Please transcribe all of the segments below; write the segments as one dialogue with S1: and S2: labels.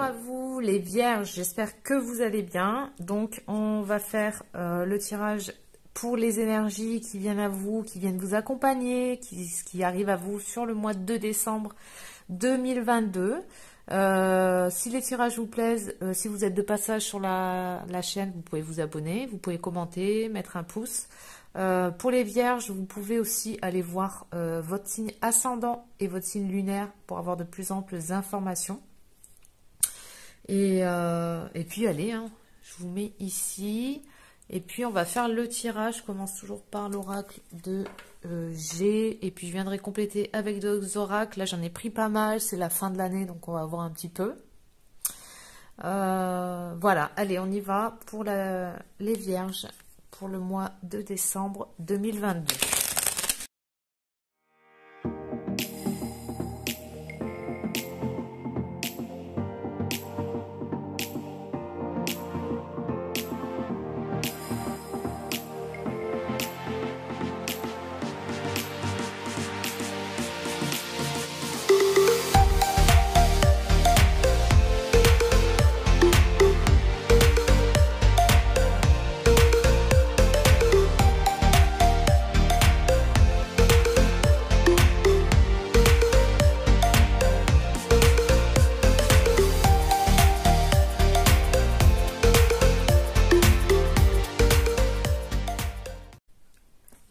S1: à vous les vierges, j'espère que vous allez bien. Donc on va faire le tirage pour les énergies qui viennent à vous, qui viennent vous accompagner, qui arrivent à vous sur le mois de décembre 2022. Si les tirages vous plaisent, si vous êtes de passage sur la chaîne, vous pouvez vous abonner, vous pouvez commenter, mettre un pouce. Pour les vierges, vous pouvez aussi aller voir votre signe ascendant et votre signe lunaire pour avoir de plus amples informations. Et puis allez, hein, je vous mets ici. Et puis on va faire le tirage. Je commence toujours par l'oracle de G. Et puis je viendrai compléter avec d'autres oracles. Là j'en ai pris pas mal, c'est la fin de l'année, donc on va voir un petit peu. Voilà, allez, on y va pour les vierges pour le mois de décembre 2022.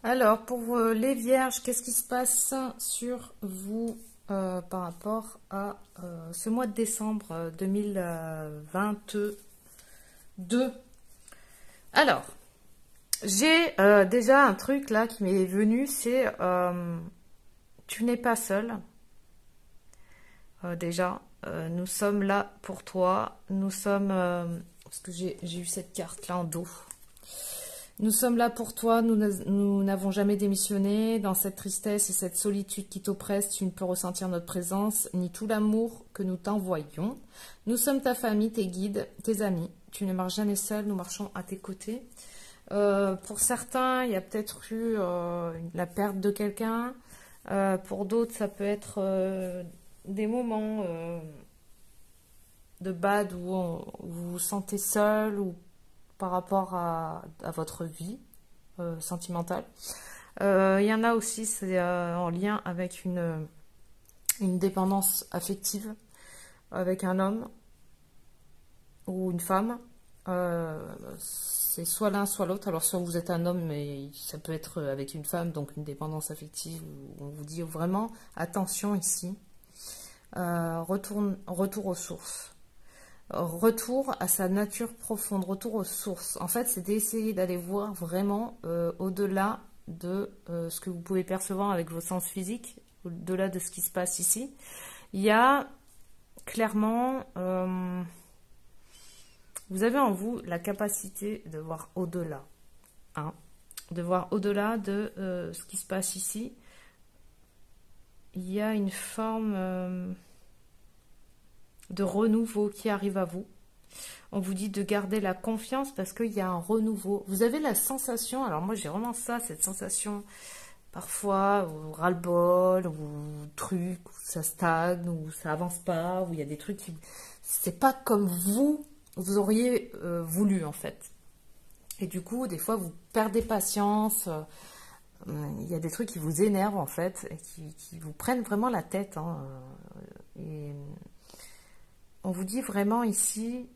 S1: Alors, pour les vierges, qu'est-ce qui se passe sur vous par rapport à ce mois de décembre 2022? Alors, j'ai déjà un truc là qui m'est venu, c'est tu n'es pas seul. Déjà, nous sommes là pour toi. Nous sommes... parce que j'ai eu cette carte là en dos. Nous sommes là pour toi, nous n'avons jamais démissionné. Dans cette tristesse et cette solitude qui t'oppresse, tu ne peux ressentir notre présence, ni tout l'amour que nous t'envoyons. Nous sommes ta famille, tes guides, tes amis. Tu ne marches jamais seul, nous marchons à tes côtés. Pour certains, il y a peut-être eu la perte de quelqu'un. Pour d'autres, ça peut être des moments de bad où vous vous sentez seul ou par rapport à votre vie sentimentale. Il y en a aussi, c'est en lien avec une dépendance affective avec un homme ou une femme. C'est soit l'un, soit l'autre. Alors, soit vous êtes un homme, mais ça peut être avec une femme, donc une dépendance affective, où on vous dit vraiment, attention ici, retour aux sources. Retour à sa nature profonde, retour aux sources. En fait, c'est d'essayer d'aller voir vraiment au-delà de ce que vous pouvez percevoir avec vos sens physiques, au-delà de ce qui se passe ici. Il y a clairement, vous avez en vous la capacité de voir au-delà, hein, de voir au-delà de ce qui se passe ici. Il y a une forme... de renouveau qui arrive à vous. On vous dit de garder la confiance parce qu'il y a un renouveau. Vous avez la sensation, alors moi j'ai vraiment ça, cette sensation parfois où ras-le-bol, ou truc, où ça stagne, ou ça avance pas, où il y a des trucs qui... C'est pas comme vous auriez voulu en fait. Et du coup, des fois vous perdez patience, il y a des trucs qui vous énervent en fait, et qui vous prennent vraiment la tête. Hein, et... on vous dit vraiment ici,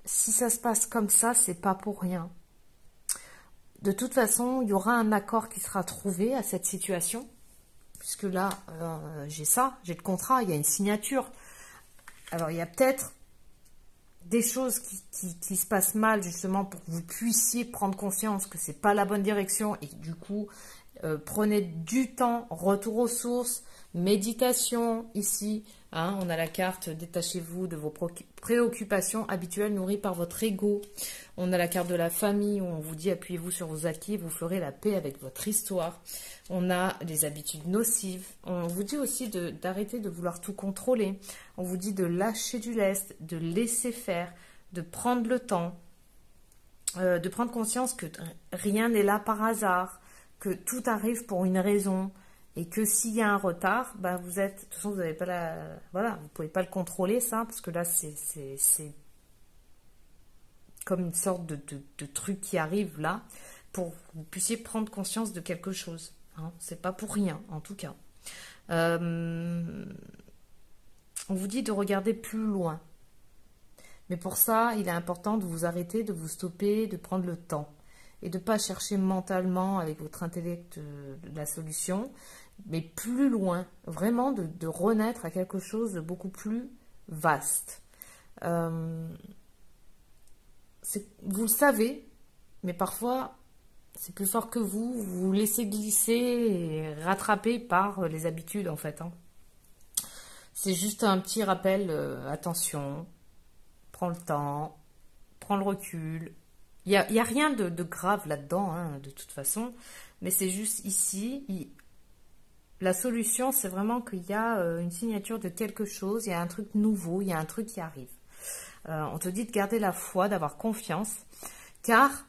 S1: si ça se passe comme ça, c'est pas pour rien. De toute façon, il y aura un accord qui sera trouvé à cette situation. Puisque là, j'ai ça, j'ai le contrat, il y a une signature. Alors, il y a peut-être des choses qui se passent mal, justement, pour que vous puissiez prendre conscience que c'est pas la bonne direction. Et du coup, prenez du temps, retour aux sources, méditation ici. Hein, on a la carte, détachez-vous de vos préoccupations habituelles nourries par votre ego. On a la carte de la famille où on vous dit appuyez-vous sur vos acquis, vous ferez la paix avec votre histoire. On a les habitudes nocives. On vous dit aussi d'arrêter de vouloir tout contrôler. On vous dit de lâcher du lest, de laisser faire, de prendre le temps, de prendre conscience que rien n'est là par hasard, que tout arrive pour une raison. Et que s'il y a un retard, bah vous êtes, de toute façon, vous n'avez pas la, voilà, vous pouvez pas le contrôler ça, parce que là c'est comme une sorte de truc qui arrive là, pour que vous puissiez prendre conscience de quelque chose. Hein. C'est pas pour rien, en tout cas. On vous dit de regarder plus loin. Mais pour ça, il est important de vous arrêter, de vous stopper, de prendre le temps. Et de ne pas chercher mentalement avec votre intellect la solution, mais plus loin, vraiment de renaître à quelque chose de beaucoup plus vaste. Vous le savez, mais parfois c'est plus fort que vous, vous vous laissez glisser et rattraper par les habitudes en fait. Hein. C'est juste un petit rappel, attention, prends le temps, prends le recul. Il n'y a rien de grave là-dedans, hein, de toute façon, mais c'est juste ici, la solution, c'est vraiment qu'il y a une signature de quelque chose, il y a un truc nouveau, il y a un truc qui arrive. On te dit de garder la foi, d'avoir confiance, car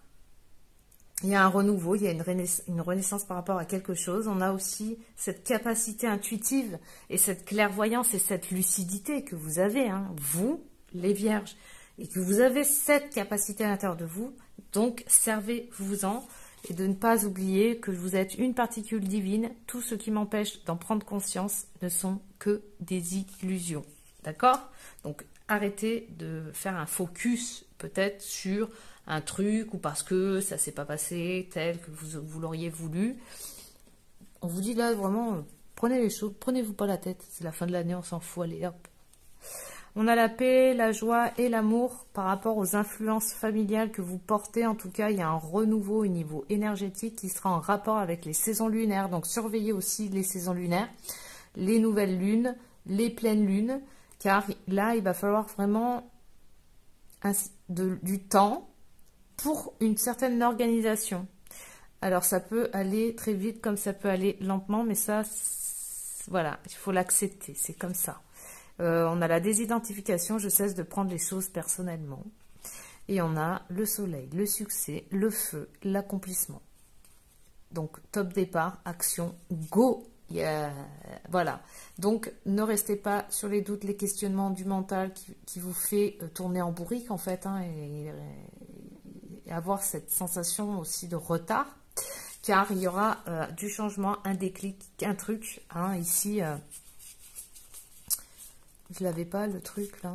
S1: il y a un renouveau, il y a une renaissance par rapport à quelque chose. On a aussi cette capacité intuitive et cette clairvoyance et cette lucidité que vous avez, hein, vous, les vierges, et que vous avez cette capacité à l'intérieur de vous. Donc, servez-vous-en et de ne pas oublier que vous êtes une particule divine. Tout ce qui m'empêche d'en prendre conscience ne sont que des illusions. D'accord? Donc, arrêtez de faire un focus peut-être sur un truc ou parce que ça s'est pas passé tel que vous l'auriez voulu. On vous dit là vraiment, prenez les choses, prenez-vous pas la tête. C'est la fin de l'année, on s'en fout, allez hop. On a la paix, la joie et l'amour par rapport aux influences familiales que vous portez. En tout cas, il y a un renouveau au niveau énergétique qui sera en rapport avec les saisons lunaires. Donc, surveillez aussi les saisons lunaires, les nouvelles lunes, les pleines lunes, car là, il va falloir vraiment du temps pour une certaine organisation. Alors, ça peut aller très vite comme ça peut aller lentement, mais ça, voilà, il faut l'accepter, c'est comme ça. On a la désidentification, je cesse de prendre les choses personnellement. Et on a le soleil, le succès, le feu, l'accomplissement. Donc, top départ, action, go. Voilà. Donc, ne restez pas sur les doutes, les questionnements du mental qui vous fait tourner en bourrique, en fait, hein, et avoir cette sensation aussi de retard, car il y aura du changement, un déclic, un truc, hein, ici... Je l'avais pas, le truc, là.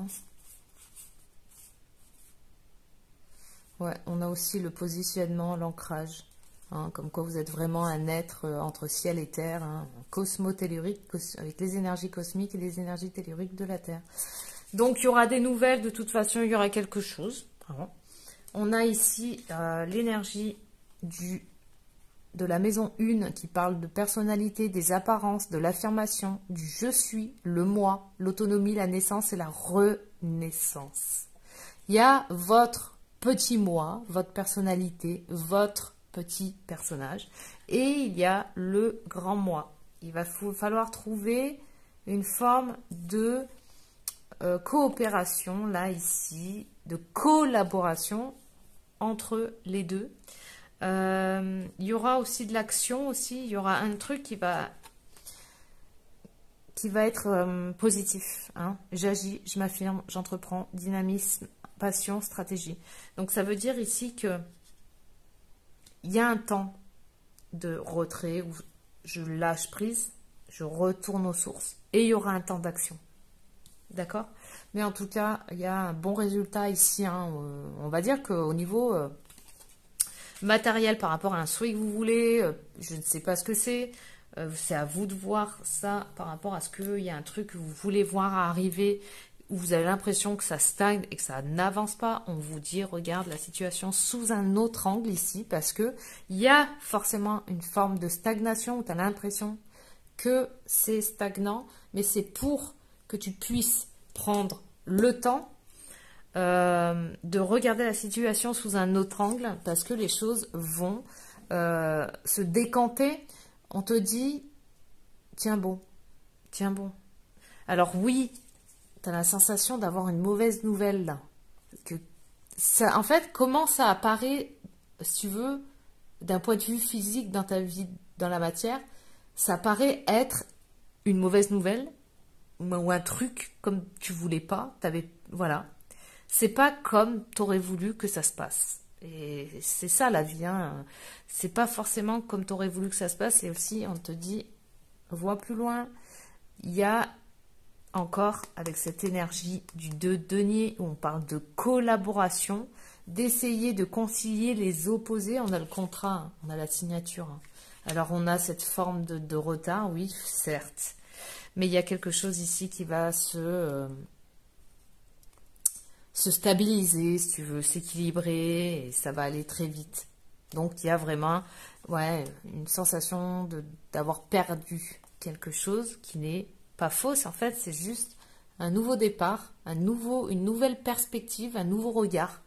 S1: Ouais, on a aussi le positionnement, l'ancrage. Hein, comme quoi vous êtes vraiment un être entre ciel et terre, hein, cosmotellurique, avec les énergies cosmiques et les énergies telluriques de la Terre. Donc, il y aura des nouvelles. De toute façon, il y aura quelque chose. Hein. On a ici l'énergie de la maison 1 qui parle de personnalité, des apparences, de l'affirmation, du je suis, le moi, l'autonomie, la naissance et la renaissance. Il y a votre petit moi, votre personnalité, votre petit personnage et il y a le grand moi. Il va falloir trouver une forme de coopération, là, ici, de collaboration entre les deux. Il y aura aussi de l'action aussi, il y aura un truc qui va être positif. Hein. J'agis, je m'affirme, j'entreprends, dynamisme, passion, stratégie. Donc ça veut dire ici que il y a un temps de retrait où je lâche prise, je retourne aux sources et il y aura un temps d'action. D'accord? Mais en tout cas, il y a un bon résultat ici. Hein. On va dire qu'au niveau... matériel par rapport à un souhait que vous voulez, je ne sais pas ce que c'est à vous de voir ça par rapport à ce qu'il y a un truc que vous voulez voir arriver, où vous avez l'impression que ça stagne et que ça n'avance pas. On vous dit, regarde la situation sous un autre angle ici, parce que il y a forcément une forme de stagnation où tu as l'impression que c'est stagnant, mais c'est pour que tu puisses prendre le temps de regarder la situation sous un autre angle, parce que les choses vont se décanter. On te dit, tiens bon. Alors oui, tu as la sensation d'avoir une mauvaise nouvelle là. Que ça, en fait, comment ça apparaît, si tu veux, d'un point de vue physique dans ta vie, dans la matière, ça paraît être une mauvaise nouvelle ou un truc comme tu voulais pas, voilà. C'est pas comme tu aurais voulu que ça se passe. Et c'est ça la vie, hein. C'est pas forcément comme tu aurais voulu que ça se passe, et aussi on te dit, vois plus loin, il y a encore avec cette énergie du 2 denier où on parle de collaboration, d'essayer de concilier les opposés. On a le contrat, hein, on a la signature, hein. Alors on a cette forme de retard, oui, certes, mais il y a quelque chose ici qui va se stabiliser, si tu veux, s'équilibrer, et ça va aller très vite. Donc il y a vraiment, ouais, une sensation d'avoir perdu quelque chose qui n'est pas fausse. En fait, c'est juste un nouveau départ, une nouvelle perspective, un nouveau regard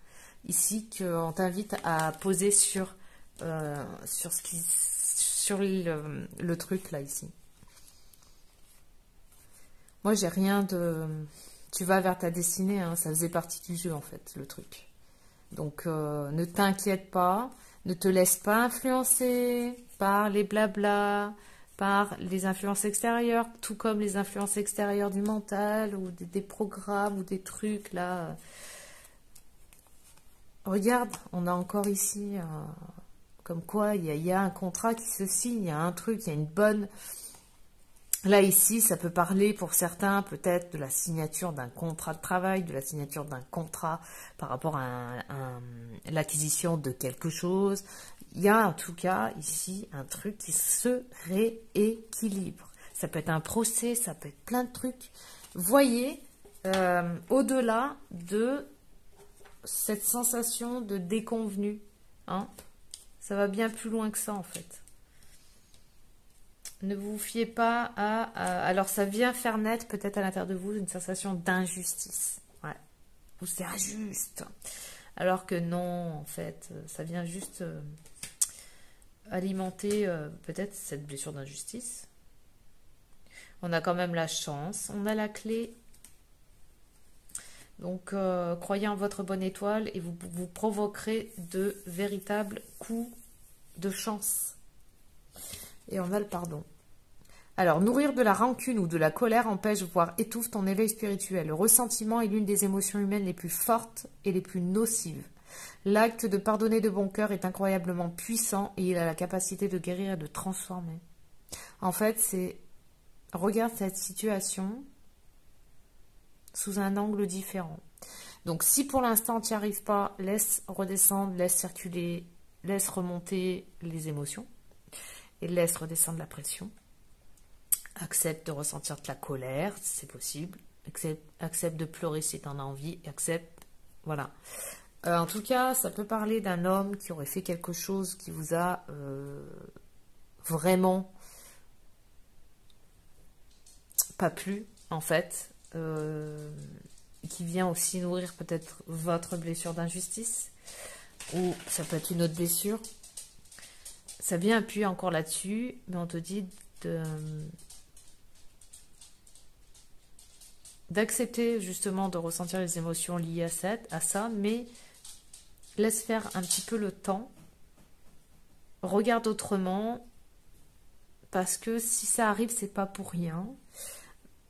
S1: ici qu'on t'invite à poser sur le truc là ici. Moi, j'ai rien de... Tu vas vers ta destinée, hein, ça faisait partie du jeu en fait, le truc. Donc, ne t'inquiète pas, ne te laisse pas influencer par les blablas, par les influences extérieures, tout comme les influences extérieures du mental ou des programmes ou des trucs là. Regarde, on a encore ici, comme quoi il y a un contrat qui se signe, il y a un truc, il y a une bonne... Là, ici, ça peut parler pour certains peut-être de la signature d'un contrat de travail, de la signature d'un contrat par rapport à l'acquisition de quelque chose. Il y a en tout cas ici un truc qui se rééquilibre. Ça peut être un procès, ça peut être plein de trucs. Voyez, au-delà de cette sensation de déconvenu, hein, ça va bien plus loin que ça en fait. Ne vous fiez pas alors ça vient faire naître peut-être à l'intérieur de vous une sensation d'injustice. Ouais. Ou c'est injuste. Alors que non, en fait, ça vient juste alimenter peut-être cette blessure d'injustice. On a quand même la chance, on a la clé. Donc croyez en votre bonne étoile et vous provoquerez de véritables coups de chance. Et on a le pardon. Alors, nourrir de la rancune ou de la colère empêche, voire étouffe ton éveil spirituel. Le ressentiment est l'une des émotions humaines les plus fortes et les plus nocives. L'acte de pardonner de bon cœur est incroyablement puissant et il a la capacité de guérir et de transformer. En fait, regarde cette situation sous un angle différent. Donc, si pour l'instant tu n'y arrives pas, laisse redescendre, laisse circuler, laisse remonter les émotions et laisse redescendre la pression. Accepte de ressentir de la colère, si c'est possible. Accepte de pleurer si tu en as envie. Accepte, voilà. En tout cas, ça peut parler d'un homme qui aurait fait quelque chose qui vous a vraiment pas plu, en fait. Qui vient aussi nourrir peut-être votre blessure d'injustice. Ou ça peut être une autre blessure. Ça vient appuyer encore là-dessus, mais on te dit d'accepter justement de ressentir les émotions liées à ça, mais laisse faire un petit peu le temps, regarde autrement, parce que si ça arrive, c'est pas pour rien.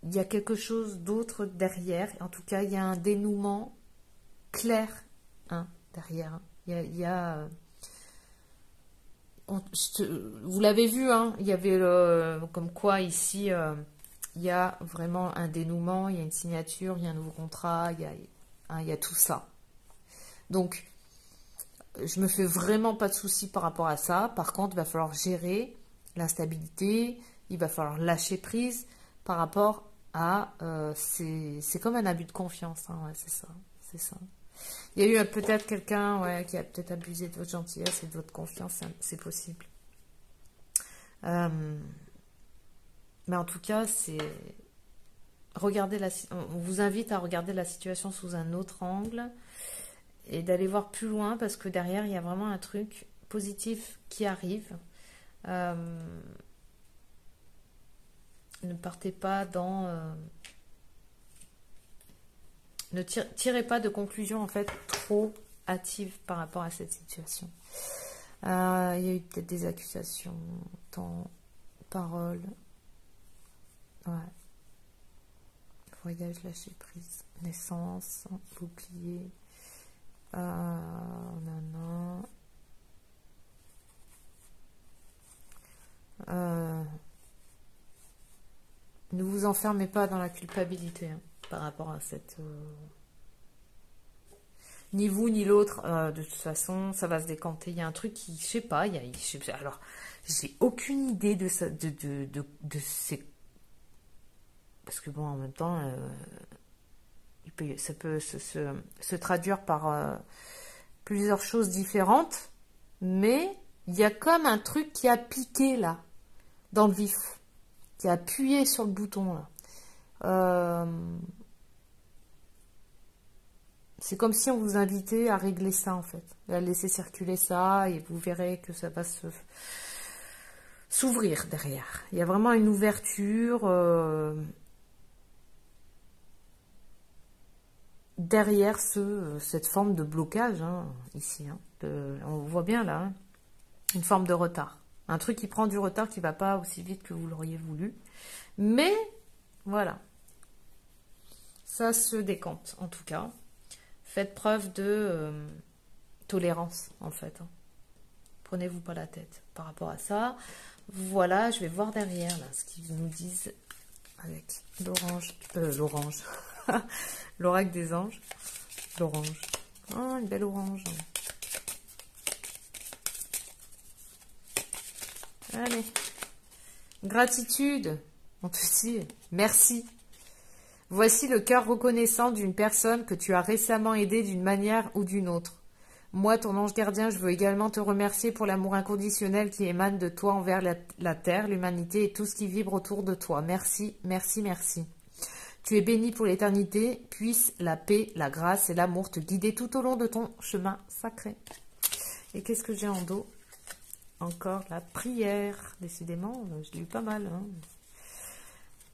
S1: Il y a quelque chose d'autre derrière, en tout cas, il y a un dénouement clair derrière. Vous l'avez vu, hein, il y avait comme quoi ici... il y a vraiment un dénouement, il y a une signature, il y a un nouveau contrat, il y a tout ça. Donc, je me fais vraiment pas de soucis par rapport à ça. Par contre, il va falloir gérer l'instabilité, il va falloir lâcher prise par rapport à... c'est comme un abus de confiance, hein, ouais, c'est ça. Il y a eu peut-être quelqu'un qui a peut-être abusé de votre gentillesse et de votre confiance, c'est possible. Mais en tout cas, on vous invite à regarder la situation sous un autre angle et d'aller voir plus loin parce que derrière, il y a vraiment un truc positif qui arrive. Ne partez pas ne tirez pas de conclusion en fait trop hâtive par rapport à cette situation. Il y a eu peut-être des accusations parole. Ouais. Voyage, lâcher prise. Naissance, bouclier. Non. Ne vous enfermez pas dans la culpabilité hein, par rapport à cette... Ni vous ni l'autre, de toute façon, ça va se décanter. Il y a un truc qui, je sais pas, alors, j'ai aucune idée de ça, de ces... Parce que bon, en même temps, ça peut se traduire par plusieurs choses différentes, mais il y a comme un truc qui a piqué là, dans le vif, qui a appuyé sur le bouton là. C'est comme si on vous invitait à régler ça en fait, à laisser circuler ça et vous verrez que ça va s'ouvrir derrière. Il y a vraiment une ouverture derrière cette forme de blocage hein, ici. Hein, on voit bien là, hein, une forme de retard. Un truc qui prend du retard qui ne va pas aussi vite que vous l'auriez voulu. Mais voilà, ça se décante en tout cas. Faites preuve de tolérance, en fait. Hein. Prenez-vous pas la tête par rapport à ça. Voilà, je vais voir derrière, là, ce qu'ils nous disent avec l'orange. L'oracle des anges. L'orange. Oh, une belle orange. Allez. Gratitude. On te dit merci. Voici le cœur reconnaissant d'une personne que tu as récemment aidée d'une manière ou d'une autre. Moi, ton ange gardien, je veux également te remercier pour l'amour inconditionnel qui émane de toi envers la terre, l'humanité et tout ce qui vibre autour de toi. Merci, merci, merci. Tu es béni pour l'éternité. Puisse la paix, la grâce et l'amour te guider tout au long de ton chemin sacré. Et qu'est-ce que j'ai en dos? Encore la prière. Décidément, je l'ai eu pas mal, hein.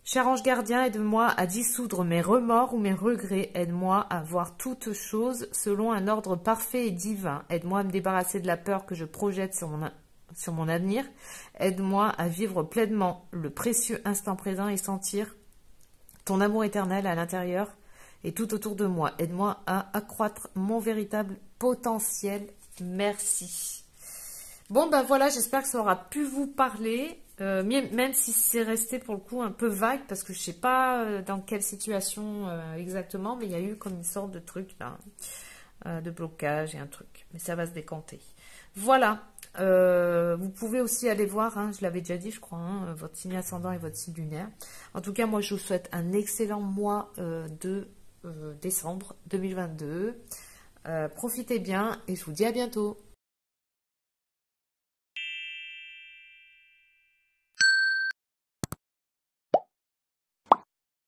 S1: Cher ange gardien, aide-moi à dissoudre mes remords ou mes regrets. Aide-moi à voir toutes choses selon un ordre parfait et divin. Aide-moi à me débarrasser de la peur que je projette sur mon avenir. Aide-moi à vivre pleinement le précieux instant présent et sentir ton amour éternel à l'intérieur et tout autour de moi. Aide-moi à accroître mon véritable potentiel. Merci. Bon, ben voilà, j'espère que ça aura pu vous parler. Même si c'est resté pour le coup un peu vague, parce que je ne sais pas dans quelle situation exactement, mais il y a eu comme une sorte de truc là, de blocage et un truc. Mais ça va se décanter. Voilà. Vous pouvez aussi aller voir, hein, je l'avais déjà dit je crois, hein, votre signe ascendant et votre signe lunaire. En tout cas, moi je vous souhaite un excellent mois de décembre 2022. Profitez bien et je vous dis à bientôt.